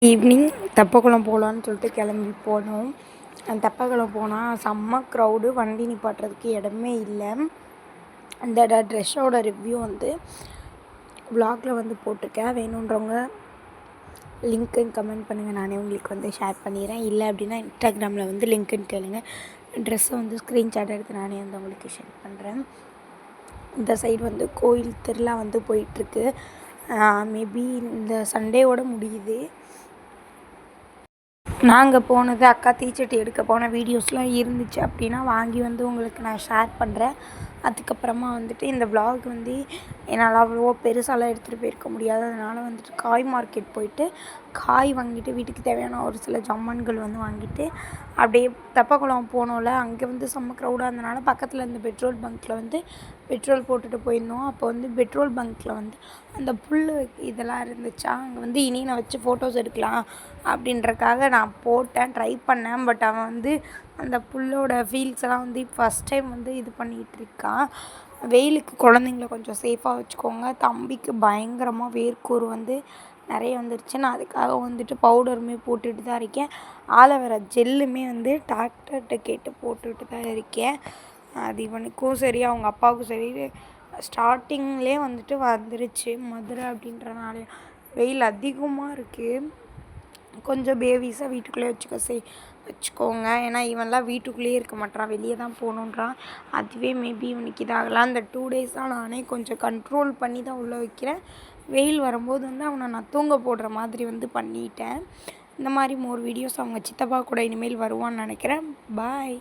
Evening தெப்பக்குளம் போகலான்னு சொல்லிட்டு கிளம்பி போனோம். தெப்பக்குளம் போனால் செம்ம க்ரௌடு, வண்டி நிப்பாட்டுறதுக்கு இடமே இல்லை. அந்த ட்ரெஸ்ஸோட ரிவ்யூ வந்து வ்ளாகில் வந்து போட்டிருக்கேன். வேணுன்றவங்க லிங்க்குன்னு கமெண்ட் பண்ணுங்கள், நானே உங்களுக்கு வந்து ஷேர் பண்ணிடுறேன். இல்லை அப்படின்னா இன்ஸ்டாகிராமில் வந்து லிங்க்குன்னு கேளுங்க, ட்ரெஸ்ஸை வந்து ஸ்க்ரீன்ஷாட் எடுத்து நானே வந்து உங்களுக்கு ஷேர் பண்ணுறேன். இந்த சைடு வந்து கோயில் திருவிழா வந்து போயிட்டுருக்கு. மேபி இந்த சண்டேவோடு முடியுது. நாங்கள் போனது அக்கா தீச்சட்டி எடுக்க போன வீடியோஸ்லாம் இருந்துச்சு அப்படின்னா வாங்கி வந்து உங்களுக்கு நான் ஷேர் பண்ணுறேன். அதுக்கப்புறமா வந்துட்டு இந்த வ்ளாக் வந்து என்னால் அவ்வளோ பெருசாலாம் எடுத்துகிட்டு போயிருக்க முடியாது. அதனால் வந்துட்டு காய் மார்க்கெட் போயிட்டு காய் வாங்கிட்டு வீட்டுக்கு தேவையான ஒரு சில ஜாமான்கள் வந்து வாங்கிட்டு அப்படியே தெப்பக்குளம் போனோம்ல, அங்கே வந்து செம்ம க்ரௌடாக இருந்தனால பக்கத்தில் இருந்த பெட்ரோல் பங்க்கில் வந்து பெட்ரோல் போட்டுட்டு போயிருந்தோம். அப்போ வந்து பெட்ரோல் பங்க்கில் வந்து அந்த புல் இதெல்லாம் இருந்துச்சா, அங்கே வந்து இனியனை வச்சு ஃபோட்டோஸ் எடுக்கலாம் அப்படின்றக்காக நான் போட்டேன், ட்ரை பண்ணேன். பட் அவன் வந்து அந்த புல்லோட ஃபீல்ஸ் எல்லாம் வந்து ஃபஸ்ட் டைம் வந்து இது பண்ணிகிட்டு இருக்கான். வெயிலுக்கு குழந்தைங்கள கொஞ்சம் சேஃபாக வச்சுக்கோங்க. தம்பிக்கு பயங்கரமாக வேர்க்கூறு வந்து நிறைய வந்துருச்சு. நான் அதுக்காக வந்துட்டு பவுடருமே போட்டுட்டு தான் இருக்கேன். ஆலோவேரா ஜெல்லுமே வந்து டாக்டர்கிட்ட கேட்டு போட்டுட்டு தான் இருக்கேன். அது இவனுக்கும் சரி அவங்க அப்பாவுக்கும் சரி ஸ்டார்டிங்லேயே வந்துட்டு வந்துருச்சு. மதுரை அப்படின்றனால வெயில் அதிகமாக இருக்குது. கொஞ்சம் பேபிஸாக வீட்டுக்குள்ளே வச்சுக்கோங்க. ஏன்னா இவன்லாம் வீட்டுக்குள்ளேயே இருக்க மாட்டான், வெளியே தான் போகணுன்றான். அதுவே மேபி இவனுக்கு இதாகலாம். அந்த 2 டேஸாக நானே கொஞ்சம் கண்ட்ரோல் பண்ணி தான் உள்ளே வைக்கிறேன். வெயில் வரும்போது வந்து அவனை நான் தூங்க போடுற மாதிரி வந்து பண்ணிட்டேன். இந்த மாதிரி மோர் வீடியோஸ் அவங்க சித்தப்பா கூட இனிமேல் வருவான்னு நினைக்கிறேன். பாய்.